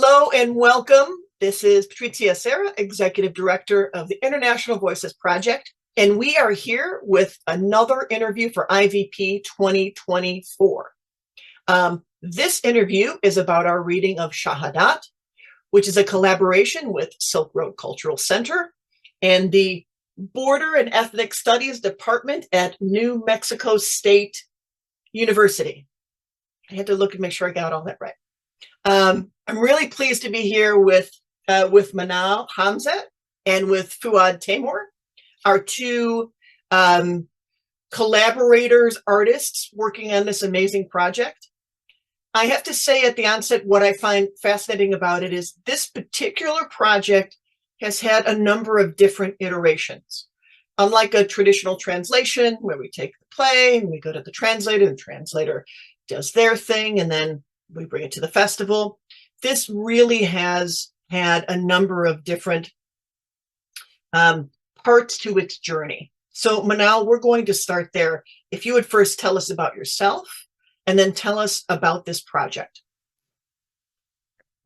Hello and welcome. This is Patrizia Acerra, Executive Director of the International Voices Project, and we are here with another interview for IVP 2024. This interview is about our reading of Shahadat, which is a collaboration with Silk Road Cultural Center and the Border and Ethnic Studies Department at New Mexico State University. I had to look and make sure I got all that right. I'm really pleased to be here with Manal Hamzeh and with Fouad Teymour, our two collaborators, artists working on this amazing project. I have to say at the onset, what I find fascinating about it is this particular project has had a number of different iterations. Unlike a traditional translation where we take the play and we go to the translator, and the translator does their thing, and then we bring it to the festival. This really has had a number of different parts to its journey. So Manal, we're going to start there. If you would first tell us about yourself and then tell us about this project.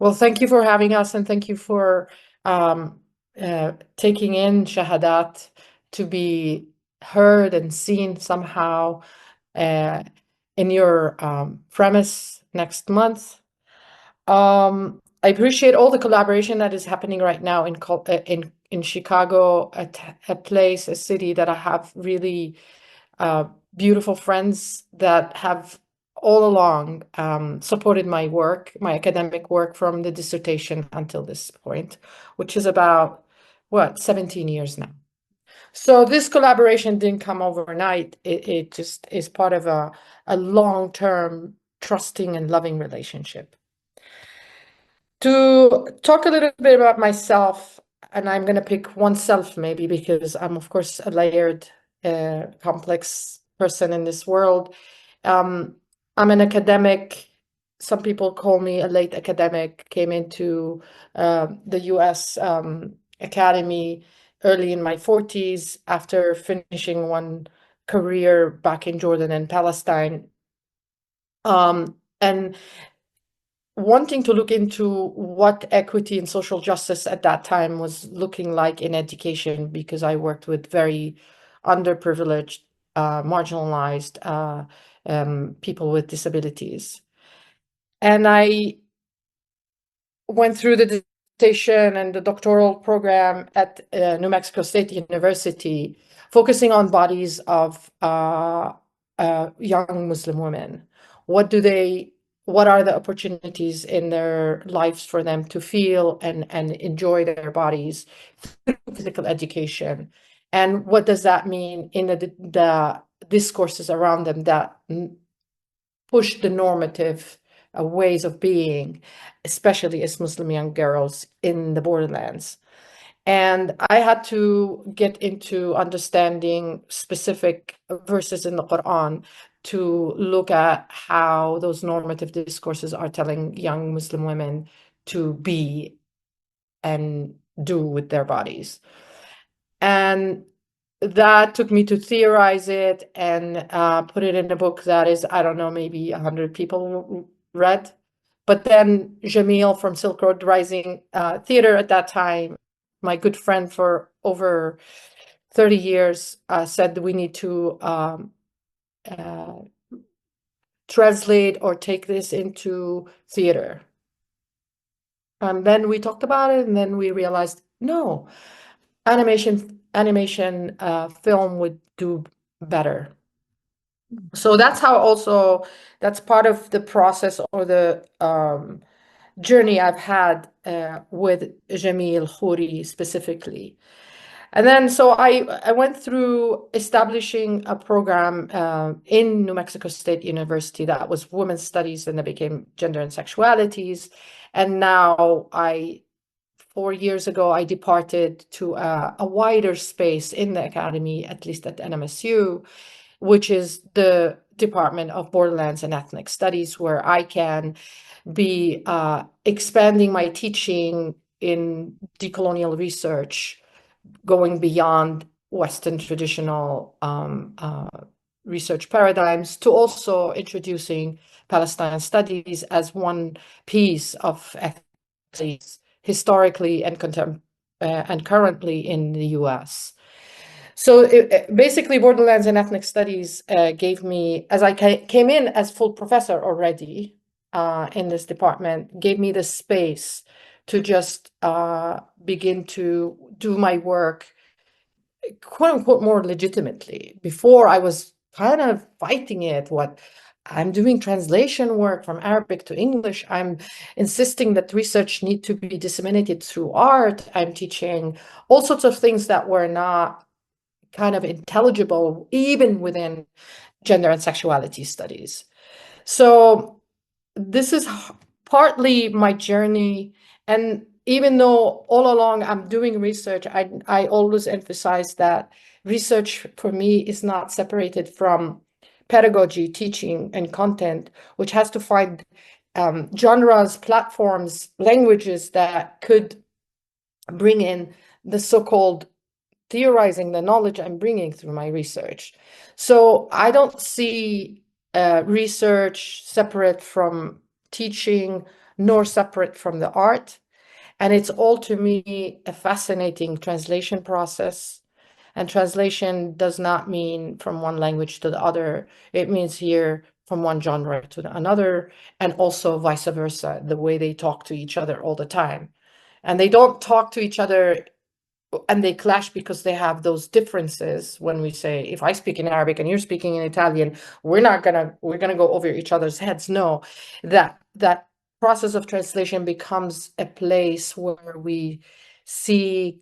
Well, thank you for having us, and thank you for taking in Shahadat to be heard and seen somehow in your premise next month. I appreciate all the collaboration that is happening right now in Chicago, a city that I have really beautiful friends that have all along supported my work, my academic work, from the dissertation until this point, which is about, 17 years now. So this collaboration didn't come overnight. It just is part of a long-term trusting and loving relationship. To talk a little bit about myself, and I'm going to pick oneself maybe because I'm, of course, a layered, complex person in this world. I'm an academic. Some people call me a late academic. Came into the U.S. Academy early in my 40s after finishing one career back in Jordan and Palestine. And wanting to look into what equity and social justice at that time was looking like in education, because I worked with very underprivileged, marginalized people with disabilities. And I went through the dissertation and the doctoral program at New Mexico State University, focusing on bodies of young Muslim women. What are the opportunities in their lives for them to feel and enjoy their bodies through physical education? And what does that mean in the discourses around them that push the normative ways of being, especially as Muslim young girls in the borderlands? And I had to get into understanding specific verses in the Quran to look at how those normative discourses are telling young Muslim women to be and do with their bodies. And that took me to theorize it and put it in a book that is, I don't know, maybe 100 people read. But then Jamil from Silk Road Rising Theater at that time, my good friend for over 30 years, said that we need to translate or take this into theater. And then we talked about it, and then we realized, no, animation film would do better. So that's part of the process or the journey I've had with Jamil Khouri specifically. And then so I went through establishing a program in New Mexico State University that was women's studies, and that became gender and sexualities. And now 4 years ago, I departed to a wider space in the academy, at least at NMSU, which is the Department of Borderlands and Ethnic Studies, where I can be expanding my teaching in decolonial research, going beyond Western traditional research paradigms, to also introducing Palestine studies as one piece of historically and currently in the US. So basically, Borderlands and Ethnic Studies gave me, as I came in as full professor already in this department, gave me the space to just begin to do my work, quote unquote, more legitimately. Before, I was kind of fighting it. What I'm doing translation work from Arabic to English. I'm insisting that research need to be disseminated through art. I'm teaching all sorts of things that were not kind of intelligible, even within gender and sexuality studies. So this is partly my journey. And even though all along I'm doing research, I always emphasize that research for me is not separated from pedagogy, teaching, and content, which has to find genres, platforms, languages that could bring in the so-called theorizing, the knowledge I'm bringing through my research. So I don't see research separate from teaching, nor separate from the art. And it's all, to me, a fascinating translation process. And translation does not mean from one language to the other. It means here from one genre to another, and also vice versa, the way they talk to each other all the time. And they don't talk to each other and they clash because they have those differences. When we say, if I speak in Arabic and you're speaking in Italian, we're gonna go over each other's heads. No, that process of translation becomes a place where we see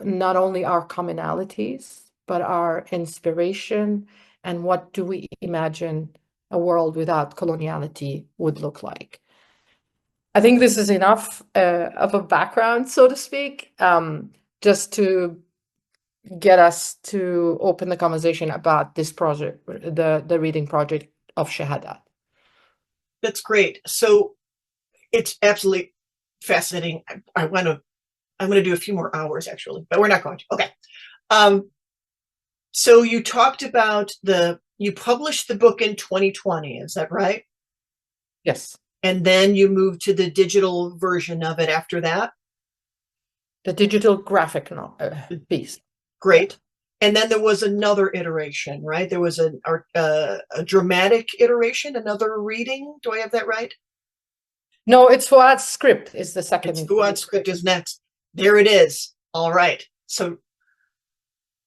not only our commonalities, but our inspiration, and what do we imagine a world without coloniality would look like. I think this is enough of a background, so to speak, just to get us to open the conversation about this project, the reading project of Shahadat. That's great. So it's absolutely fascinating. I'm going to do a few more hours actually, but we're not going to. Okay. So you talked about you published the book in 2020, is that right? Yes. And then you moved to the digital version of it after that? The digital graphic piece. Great. And then there was another iteration, right? There was a dramatic iteration, another reading. Do I have that right? No, it's Fouad's script is the second. It's Fouad's script is next. There it is. All right. So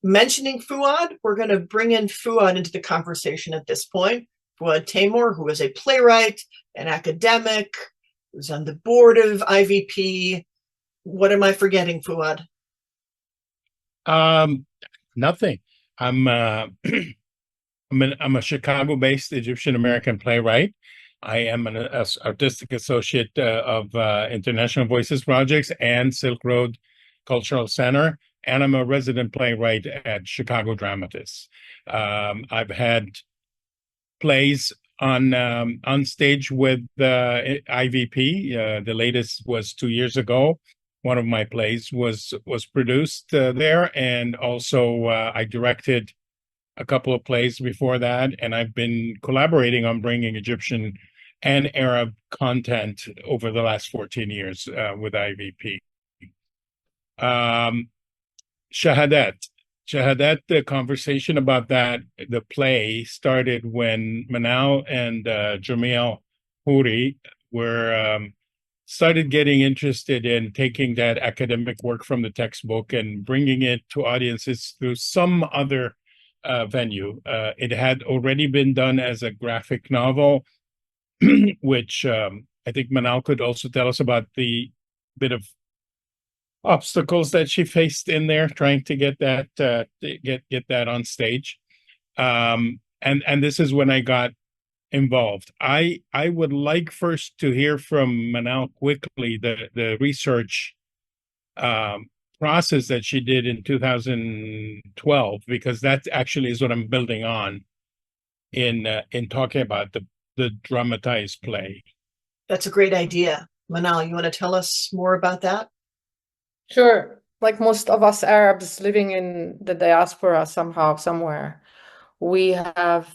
mentioning Fouad, we're going to bring in Fouad into the conversation at this point. Fouad Teymour, who is a playwright, an academic, who's on the board of IVP. What am I forgetting, Fouad? Nothing. I'm I'm a Chicago-based Egyptian American playwright. I am an artistic associate of International Voices Projects and Silk Road Cultural Center, and I'm a resident playwright at Chicago Dramatists. I've had plays on stage with IVP. The latest was 2 years ago. One of my plays was produced there, and also I directed a couple of plays before that, and I've been collaborating on bringing Egyptian and Arab content over the last 14 years with IVP. Shahadat. The conversation about that, the play, started when Manal and Jamil Houri were started getting interested in taking that academic work from the textbook and bringing it to audiences through some other venue. It had already been done as a graphic novel, which I think Manal could also tell us about the bit of obstacles that she faced in there trying to get that get that on stage. And this is when I got involved. I would like first to hear from Manal quickly the research process that she did in 2012, because that actually is what I'm building on in talking about the dramatized play. That's a great idea. Manal, you want to tell us more about that? Sure. Like most of us Arabs living in the diaspora somehow, somewhere, we have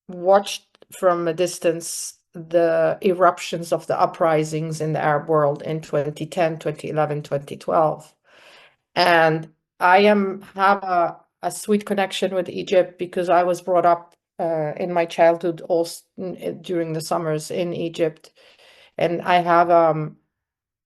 watched from a distance the eruptions of the uprisings in the Arab world in 2010, 2011, 2012. And I have a sweet connection with Egypt because I was brought up in my childhood also during the summers in Egypt. And I have,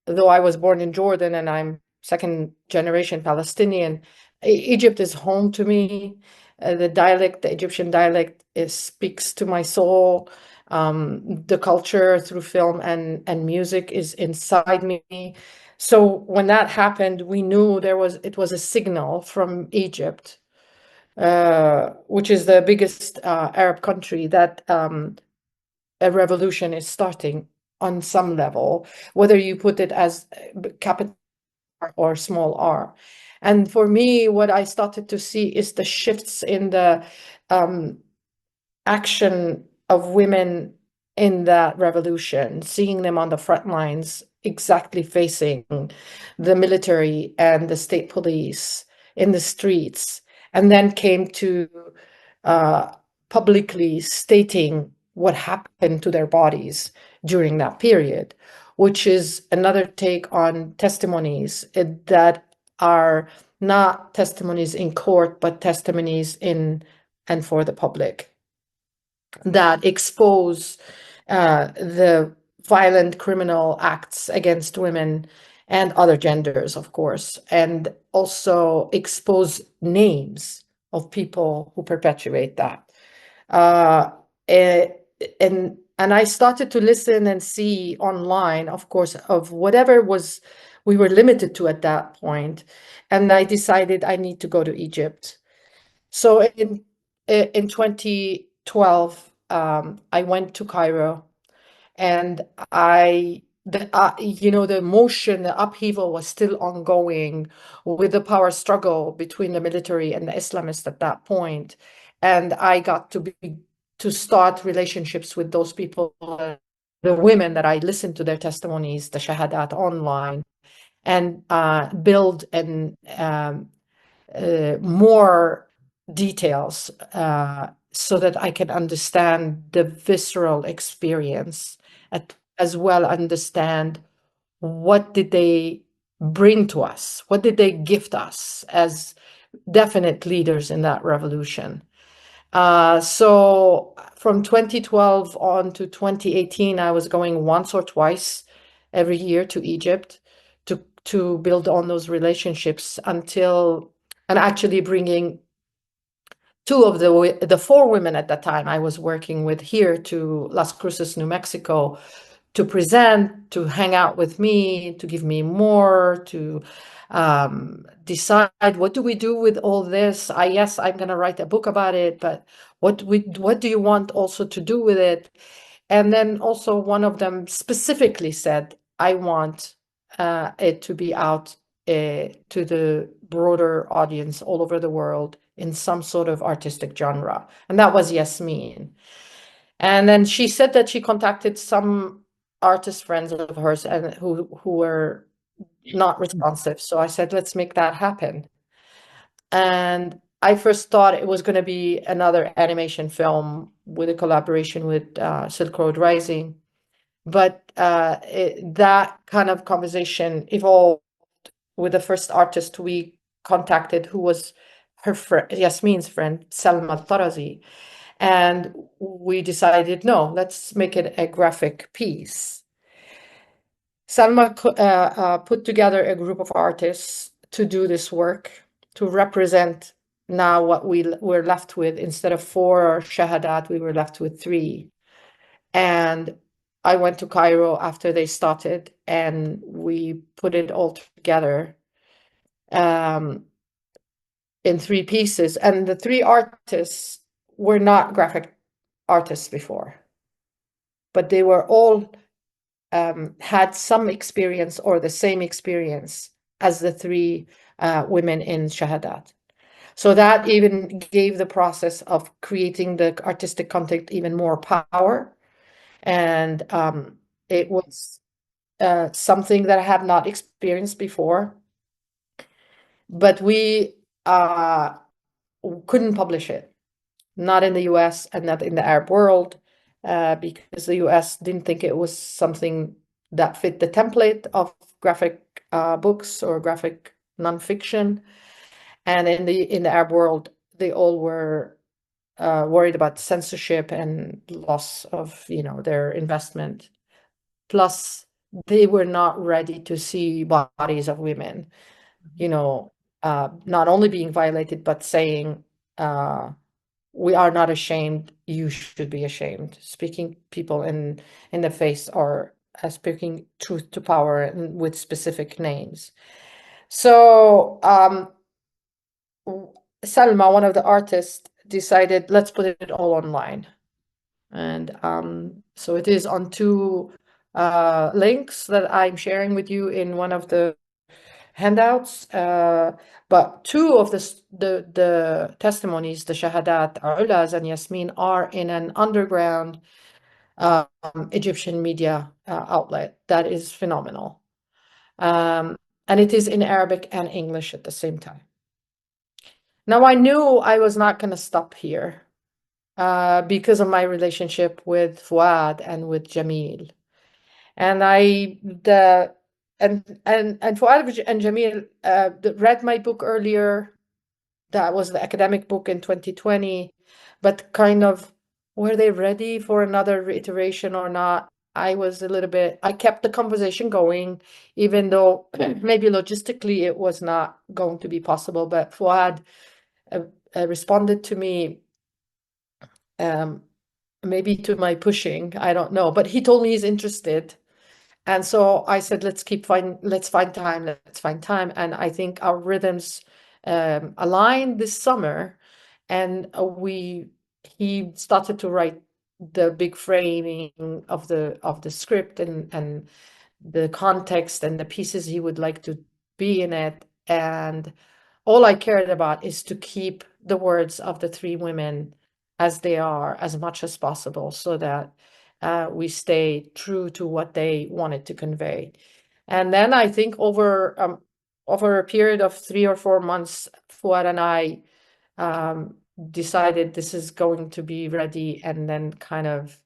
though I was born in Jordan and I'm second generation Palestinian, Egypt is home to me. The Egyptian dialect, speaks to my soul. The culture through film and music is inside me. So when that happened, we knew it was a signal from Egypt, which is the biggest Arab country, that a revolution is starting on some level, whether you put it as capital or small r. And for me, what I started to see is the shifts in the action of women in that revolution, seeing them on the front lines, exactly facing the military and the state police in the streets, and then came to publicly stating what happened to their bodies during that period, which is another take on testimonies that are not testimonies in court, but testimonies in and for the public, that expose the violent criminal acts against women and other genders, of course, and also expose names of people who perpetuate that. And I started to listen and see online, of course, of whatever we were limited to at that point. And I decided I need to go to Egypt. So in 2012, I went to Cairo, and the motion, the upheaval was still ongoing with the power struggle between the military and the Islamists at that point. And I got to start relationships with those people, the women that I listened to their testimonies, the Shahadat online, and build more details so that I can understand the visceral experience, as well understand what did they bring to us, what did they gift us as definite leaders in that revolution. So from 2012 on to 2018, I was going once or twice every year to Egypt to build on those relationships and actually bringing two of the four women at that time I was working with here to Las Cruces, New Mexico, to present, to hang out with me, to give me more, to decide what do we do with all this. Yes, I'm going to write a book about it, but what do you want also to do with it? And then also one of them specifically said, I want it to be out to the broader audience all over the world in some sort of artistic genre. And that was Yasmin. And then she said that she contacted some artist friends of hers and who were not responsive. So I said, let's make that happen. And I first thought it was going to be another animation film with a collaboration with Silk Road Rising. But that kind of conversation evolved with the first artist we contacted, who was her friend, Yasmin's friend, Salma Tarazi. And we decided, no, let's make it a graphic piece. Salma put together a group of artists to do this work, to represent now what we're left with. Instead of 4 Shahadat, we were left with 3. And I went to Cairo after they started, and we put it all together in 3 pieces. And the 3 artists were not graphic artists before, but they were all had some experience or the same experience as the 3 women in Shahadat. So that even gave the process of creating the artistic content even more power. And it was something that I have not experienced before, but we couldn't publish it, not in the US and not in the Arab world. because the US didn't think it was something that fit the template of graphic books or graphic nonfiction. And in the Arab world, they all were worried about censorship and loss of, their investment. Plus, they were not ready to see bodies of women, not only being violated, but saying, we are not ashamed, you should be ashamed. Speaking people in the face, or speaking truth to power and with specific names. So Salma, one of the artists, decided, let's put it all online. And so it is on two links that I'm sharing with you in one of the handouts. But two of the testimonies, the Shahadat, Ulas, and Yasmin, are in an underground Egyptian media outlet that is phenomenal. And it is in Arabic and English at the same time. Now, I knew I was not going to stop here because of my relationship with Fouad and with Jamil. And Fouad and Jamil read my book earlier. That was the academic book in 2020, but kind of, were they ready for another reiteration or not? I kept the conversation going, even though maybe logistically it was not going to be possible. But Fouad responded to me, maybe to my pushing, I don't know, but he told me he's interested. And so I said, let's find time. And I think our rhythms aligned this summer, and he started to write the big framing of the script and the context and the pieces he would like to be in it. And all I cared about is to keep the words of the three women as they are as much as possible, so that we stay true to what they wanted to convey. And then I think over a period of 3 or 4 months, Fouad and I decided this is going to be ready, and then kind of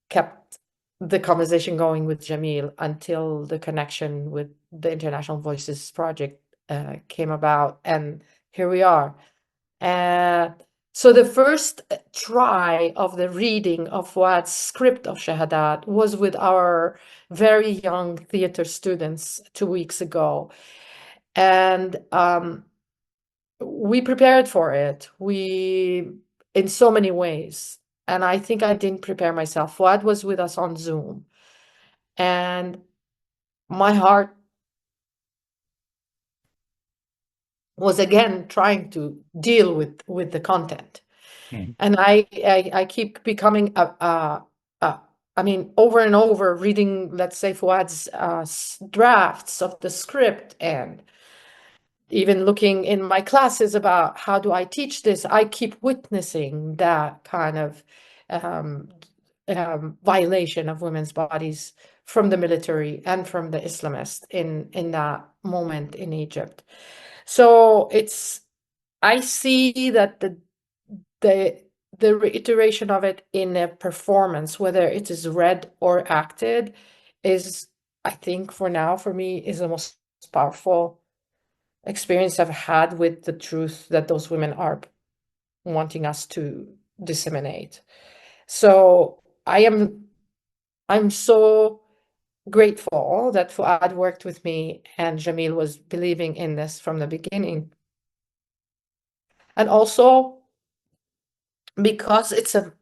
kept the conversation going with Jamil until the connection with the International Voices Project came about, and here we are. So the first try of the reading of Fouad's script of Shahadat was with our very young theater students 2 weeks ago. And we prepared for it. In so many ways. And I think I didn't prepare myself. Fouad was with us on Zoom. And my heart was again trying to deal with the content. And I keep becoming over and over reading, let's say, Fouad's drafts of the script, and even looking in my classes about how do I teach this. I keep witnessing that kind of violation of women's bodies from the military and from the Islamists in that moment in Egypt. So I see that the reiteration of it in a performance, whether it is read or acted, is, I think for now, for me, is the most powerful experience I've had with the truth that those women are wanting us to disseminate. So I'm so grateful that Fouad worked with me and Jamil was believing in this from the beginning. And also because it's a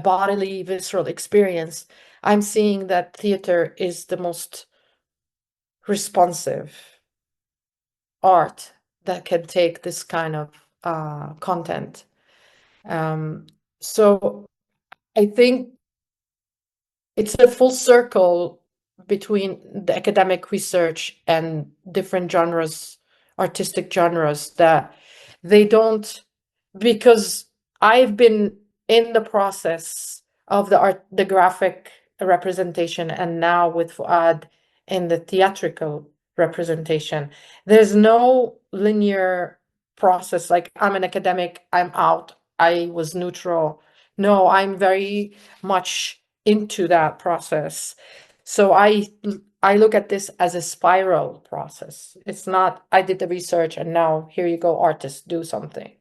bodily, visceral experience, I'm seeing that theater is the most responsive art that can take this kind of content. So I think it's a full circle between the academic research and different genres, artistic genres, that they don't, because I've been in the process of the graphic representation, and now with Fouad in the theatrical representation. There's no linear process, like I'm an academic, I'm out, I was neutral, No, I'm very much into that process. So I look at this as a spiral process. It's not I did the research and now here you go, artists, do something.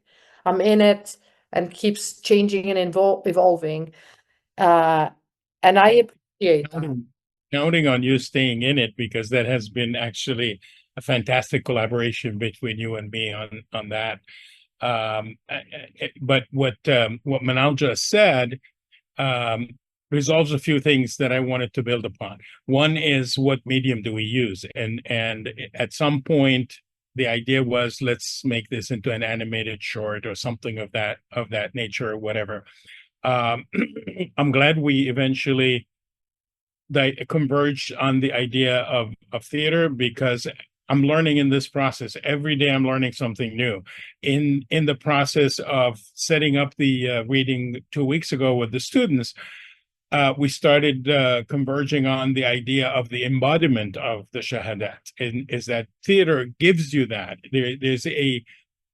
I'm in it and keeps changing and evolving. And I appreciate that. Counting on you staying in it, because that has been actually a fantastic collaboration between you and me on that. But what Manal just said um, resolves a few things that I wanted to build upon. One is, what medium do we use? And at some point, the idea was, let's make this into an animated short or something of that nature or whatever. Um, I'm glad we eventually converged on the idea of theater, because I'm learning in this process. Every day I'm learning something new. In the process of setting up the reading 2 weeks ago with the students, we started converging on the idea of the embodiment of the Shahadat, and is that theater gives you that. There's a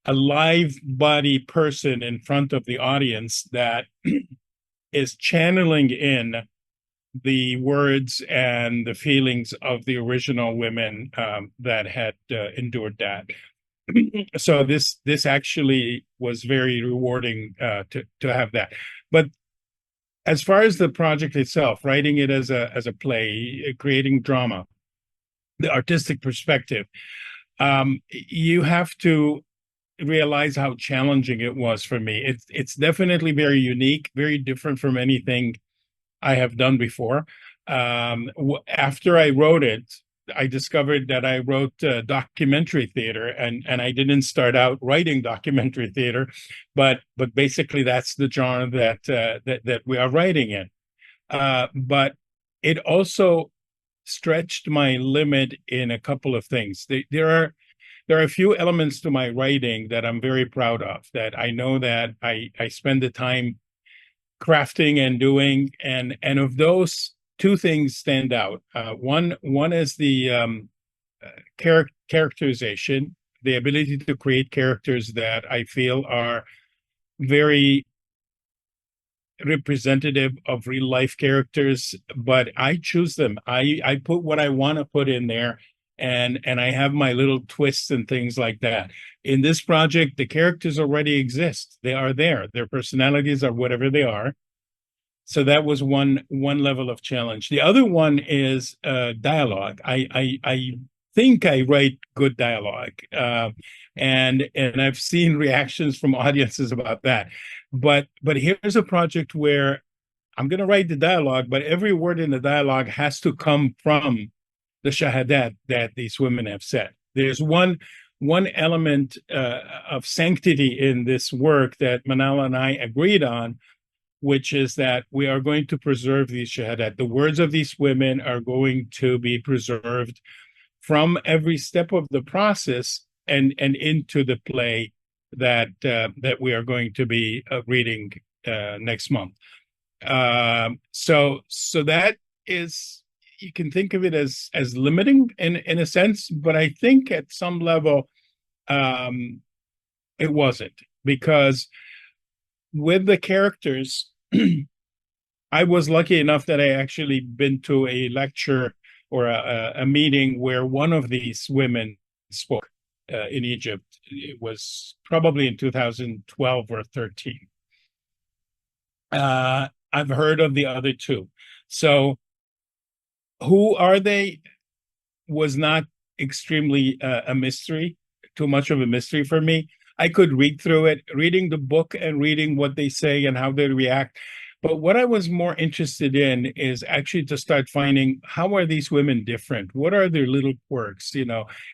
live body person in front of the audience that is channeling in the words and the feelings of the original women that had endured that. So this actually was very rewarding to have that. But as far as the project itself, writing it as a play, creating drama, the artistic perspective, you have to realize how challenging it was for me. It's definitely very unique, very different from anything I have done before. After I wrote it, I discovered that I wrote documentary theater, and I didn't start out writing documentary theater, but basically that's the genre that we are writing in. But it also stretched my limit in a couple of things. There are a few elements to my writing that I'm very proud of, that I know that I spend the time crafting and doing, and of those, two things stand out. One is the characterization, the ability to create characters that I feel are very representative of real life characters, but I choose them. I put what I want to put in there, and I have my little twists and things like that. In this project, the characters already exist. They are there. Their personalities are whatever they are. So that was one level of challenge. The other one is dialogue. I think I write good dialogue, and I've seen reactions from audiences about that. But here's a project where I'm going to write the dialogue, but every word in the dialogue has to come from the shahadat that these women have said. There's one element of sanctity in this work that Manal and I agreed on, which is that we are going to preserve these shahadat. The words of these women are going to be preserved from every step of the process and into the play that we are going to be reading next month. So that is, you can think of it as limiting in a sense, but I think at some level it wasn't, because with the characters, I was lucky enough that I actually been to a lecture or a meeting where one of these women spoke in Egypt. It was probably in 2012 or 13. I've heard of the other two. So who are they was not extremely a mystery, too much of a mystery for me. I could read through it, reading the book and reading what they say and how they react. But what I was more interested in is actually to start finding, how are these women different? What are their little quirks?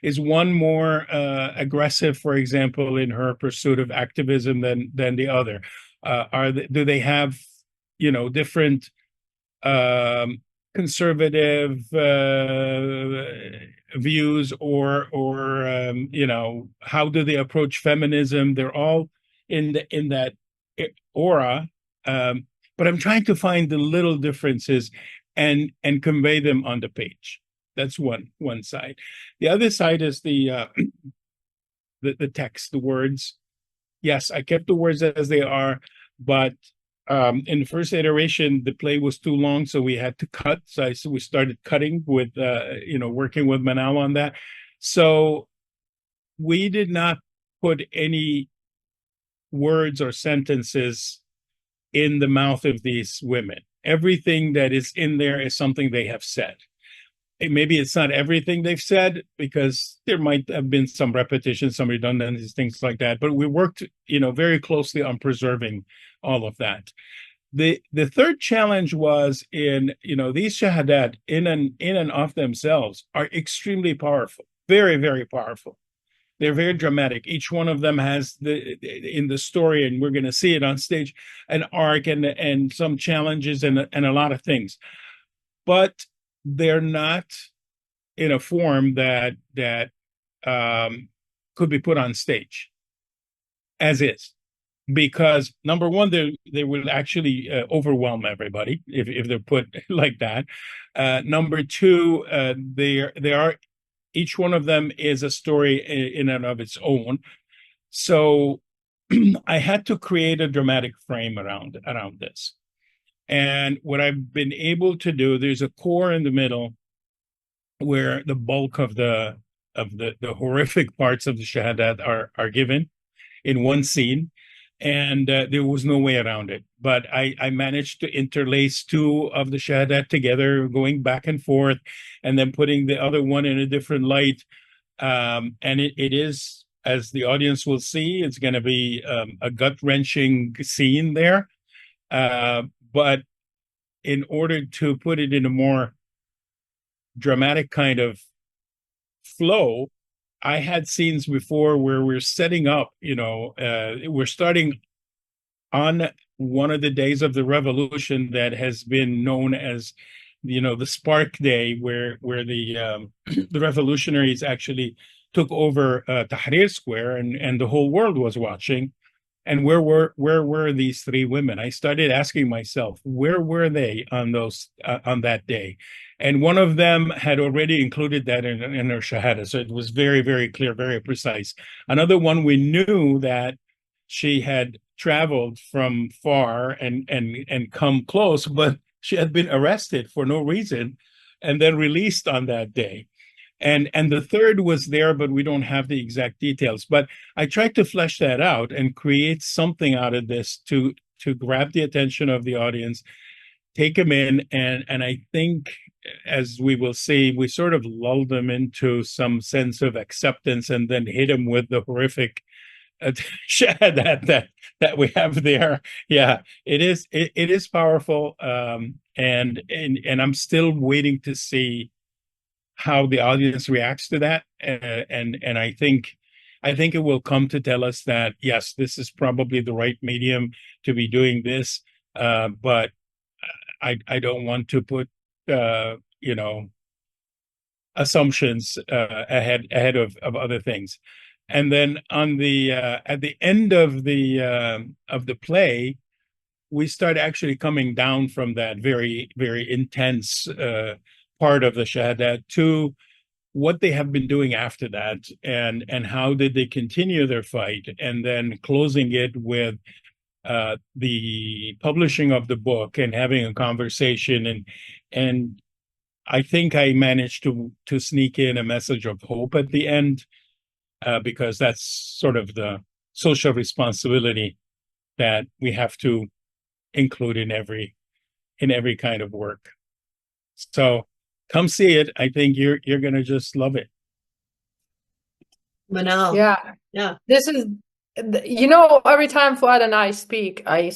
Is one more aggressive, for example, in her pursuit of activism than the other? Do they have, different conservative views, or how do they approach feminism? They're all in that aura, but I'm trying to find the little differences and convey them on the page. That's one side. The other side is the text, the words. Yes, I kept the words as they are, but in the first iteration, the play was too long, so we had to cut. So we started cutting with, working with Manal on that. So we did not put any words or sentences in the mouth of these women. Everything that is in there is something they have said. Maybe it's not everything they've said, because there might have been some repetition, some redundancies, things like that. But we worked, very closely on preserving all of that. The third challenge was these shahadat in and of themselves are extremely powerful, very, very powerful. They're very dramatic. Each one of them has in the story, and we're going to see it on stage, an arc and some challenges and a lot of things. But they're not in a form that could be put on stage as is, because number one, they will actually overwhelm everybody if they're put like that. Number two, they are, each one of them is a story in and of its own. So I had to create a dramatic frame around this. And what I've been able to do, there's a core in the middle where the bulk of the horrific parts of the Shahadat are given in one scene, and there was no way around it. But I managed to interlace two of the Shahadat together, going back and forth, and then putting the other one in a different light. And it is, as the audience will see, it's going to be a gut-wrenching scene there. But in order to put it in a more dramatic kind of flow, I had scenes before where we're setting up, we're starting on one of the days of the revolution that has been known as, the Spark Day, where the the revolutionaries actually took over Tahrir Square, and the whole world was watching. And where were these three women? I started asking myself, where were they on that day? And one of them had already included that in her shahada, so it was very, very clear, very precise. Another one, we knew that she had traveled from far and come close, but she had been arrested for no reason and then released on that day. And the third was there, but we don't have the exact details. But I tried to flesh that out and create something out of this to grab the attention of the audience, take them in, and I think, as we will see, we sort of lulled them into some sense of acceptance, and then hit them with the horrific that we have there. Yeah, it is powerful, and I'm still waiting to see how the audience reacts to that, and I think it will come to tell us that yes, this is probably the right medium to be doing this, but I don't want to put assumptions ahead of other things. And then on the at the end of the play, we start actually coming down from that very, very intense part of the Shahadat to what they have been doing after that, and how did they continue their fight, and then closing it with the publishing of the book and having a conversation, and I think I managed to sneak in a message of hope at the end, because that's sort of the social responsibility that we have to include in every kind of work. So come see it. I think you're gonna just love it. Manal. Yeah. This is, every time Fouad and I speak, I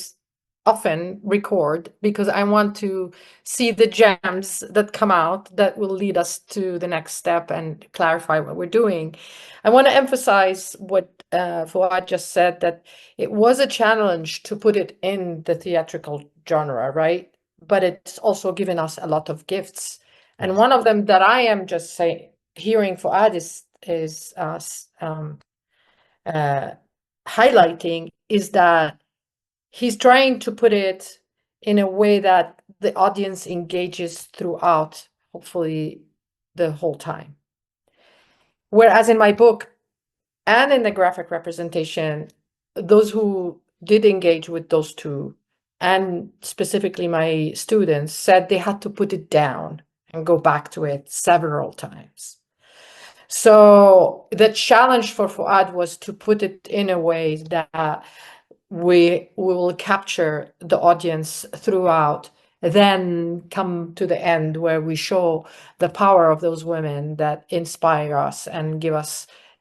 often record, because I want to see the gems that come out that will lead us to the next step and clarify what we're doing. I want to emphasize what Fouad just said, that it was a challenge to put it in the theatrical genre, right? But it's also given us a lot of gifts. And one of them that I am just hearing Fouad is highlighting is that he's trying to put it in a way that the audience engages throughout, hopefully the whole time. Whereas in my book and in the graphic representation, those who did engage with those two and specifically my students, said they had to put it down and go back to it several times. So the challenge for Fouad was to put it in a way that we will capture the audience throughout, then come to the end where we show the power of those women that inspire us and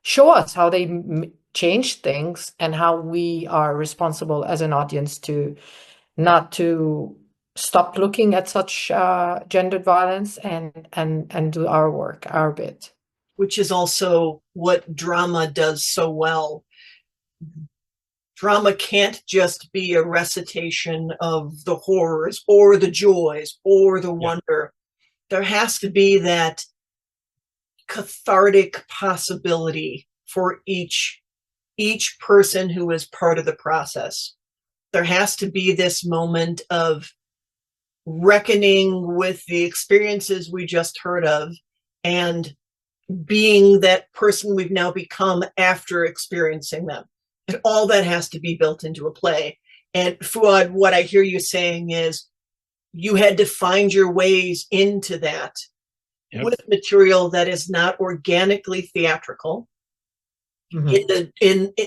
show us how they change things, and how we are responsible as an audience to not to stop looking at such gendered violence and do our work, our bit. Which is also what drama does so well. Drama can't just be a recitation of the horrors or the joys or the wonder. There has to be that cathartic possibility for each person who is part of the process. There has to be this moment of reckoning with the experiences we just heard of and being that person we've now become after experiencing them. And all that has to be built into a play. And Fouad, what I hear you saying is you had to find your ways into that with material that is not organically theatrical, in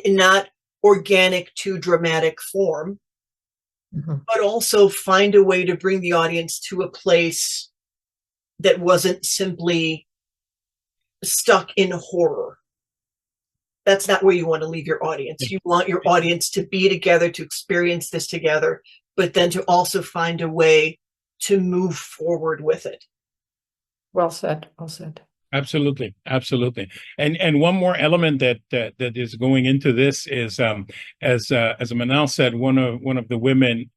not organic to dramatic form, but also find a way to bring the audience to a place that wasn't simply stuck in horror. That's not where you want to leave your audience. You want your audience to be together, to experience this together, but then to also find a way to move forward with it. Well said. Well said. Absolutely, absolutely. And one more element that is going into this is as Manal said, one of the women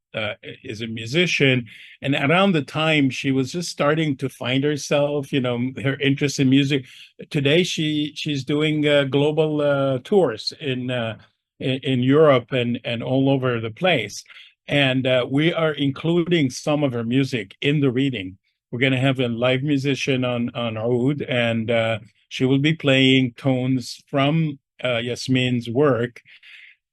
is a musician, and around the time she was just starting to find herself, her interest in music. Today she's doing global tours in Europe and all over the place, and we are including some of her music in the reading. We're going to have a live musician on oud, and she will be playing tones from Yasmin's work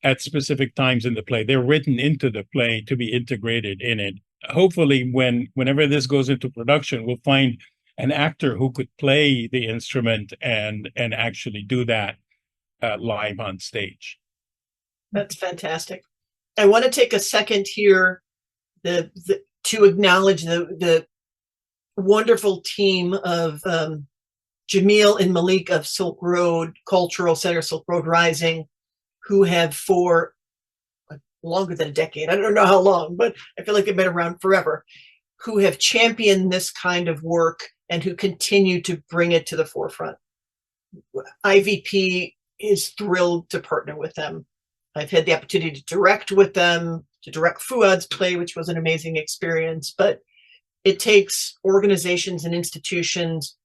at specific times in the play. They're written into the play to be integrated in it. Hopefully, whenever this goes into production, we'll find an actor who could play the instrument and actually do that live on stage. That's fantastic. I want to take a second here to acknowledge the wonderful team of Jamil and Malik of Silk Road Cultural Center, Silk Road Rising, who have for longer than a decade, I don't know how long, but I feel like they've been around forever, who have championed this kind of work and who continue to bring it to the forefront. IVP is thrilled to partner with them. I've had the opportunity to direct with them, to direct Fouad's play, which was an amazing experience, but it takes organizations and institutions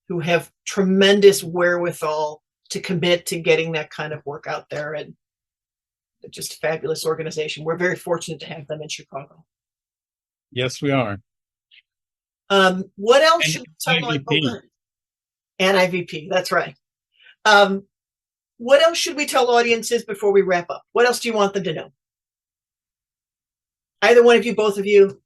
who have tremendous wherewithal to commit to getting that kind of work out there, and just a fabulous organization. We're very fortunate to have them in Chicago. Yes, we are. What else should we tell IVP? And IVP, that's right. What else should we tell audiences before we wrap up? What else do you want them to know? Either one of you, both of you.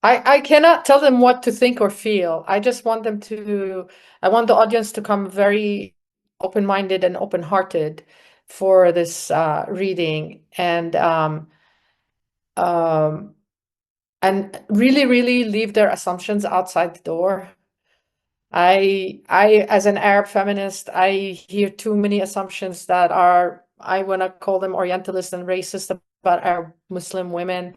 I cannot tell them what to think or feel. I just want I want the audience to come very open-minded and open-hearted for this reading, and really, really leave their assumptions outside the door. I as an Arab feminist, I hear too many assumptions that I want to call them Orientalist and racist about Arab Muslim women.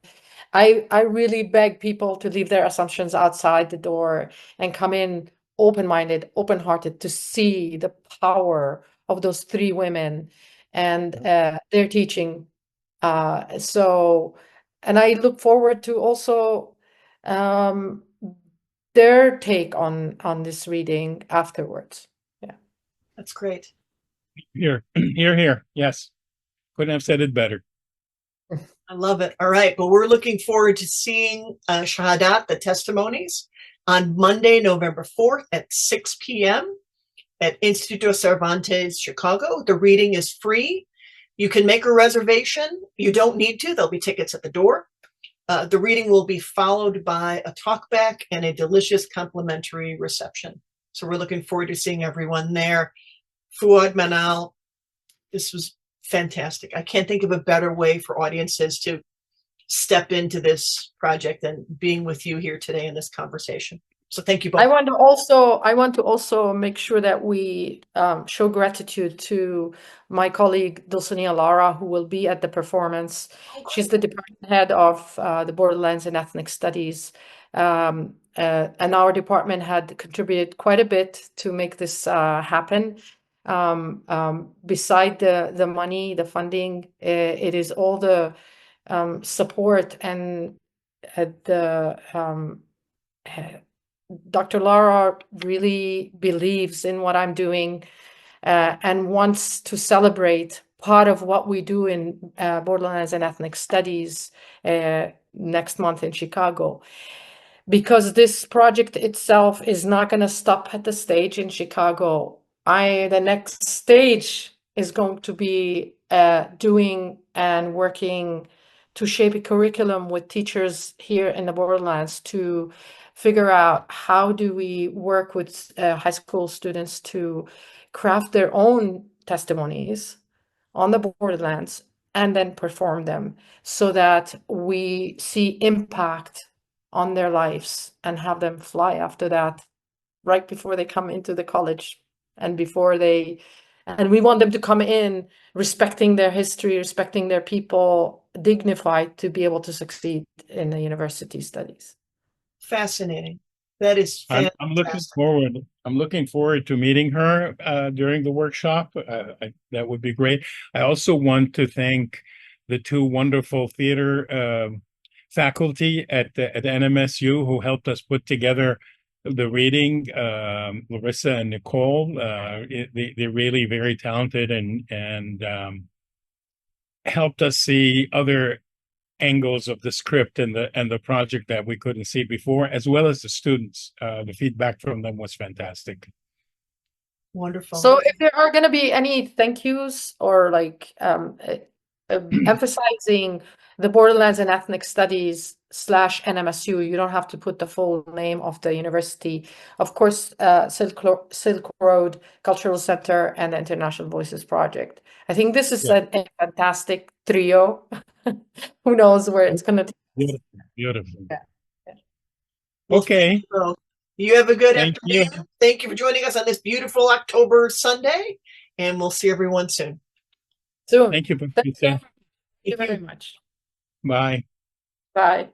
I really beg people to leave their assumptions outside the door and come in open-minded, open-hearted to see the power of those three women and their teaching. And I look forward to also their take on this reading afterwards. Yeah, that's great. Here. Yes, couldn't have said it better. I love it. All right. Well, we're looking forward to seeing Shahadat, the Testimonies, on Monday, November 4th at 6 p.m. at Instituto Cervantes, Chicago. The reading is free. You can make a reservation. You don't need to. There'll be tickets at the door. The reading will be followed by a talkback and a delicious complimentary reception. So we're looking forward to seeing everyone there. Fouad, Manal, this was fantastic. I can't think of a better way for audiences to step into this project than being with you here today in this conversation. So thank you both. I want to also make sure that we show gratitude to my colleague Dulcinea Lara, who will be at the performance. She's the department head of the Borderlands and Ethnic Studies, and our department had contributed quite a bit to make this happen. Beside the money, the funding, it is all the support and Dr. Lara really believes in what I'm doing and wants to celebrate part of what we do in Borderlands and Ethnic Studies next month in Chicago. Because this project itself is not going to stop at the stage in Chicago. The next stage is going to be doing and working to shape a curriculum with teachers here in the Borderlands to figure out how do we work with high school students to craft their own testimonies on the Borderlands and then perform them so that we see impact on their lives and have them fly after that right before they come into the college and we want them to come in respecting their history, respecting their people, dignified to be able to succeed in the university studies. Fascinating. That is fantastic. I'm looking forward to meeting her during the workshop. That would be great. I also want to thank the two wonderful theater faculty at NMSU who helped us put together the reading, Larissa and Nicole. They're really very talented and helped us see other angles of the script and the project that we couldn't see before, as well as the students. The feedback from them was fantastic. Wonderful. So if there are going to be any thank yous or like emphasizing the Borderlands and Ethnic Studies /NMSU, you don't have to put the full name of the university. Of course, Silk Road Cultural Center and the International Voices Project. I think this is a fantastic trio. Who knows where it's going to take us. Beautiful. Yeah. Well, okay. You have a good Thank afternoon. You. Thank you for joining us on this beautiful October Sunday, and we'll see everyone soon. Soon. Thank you, Thank you very much. Bye. Bye.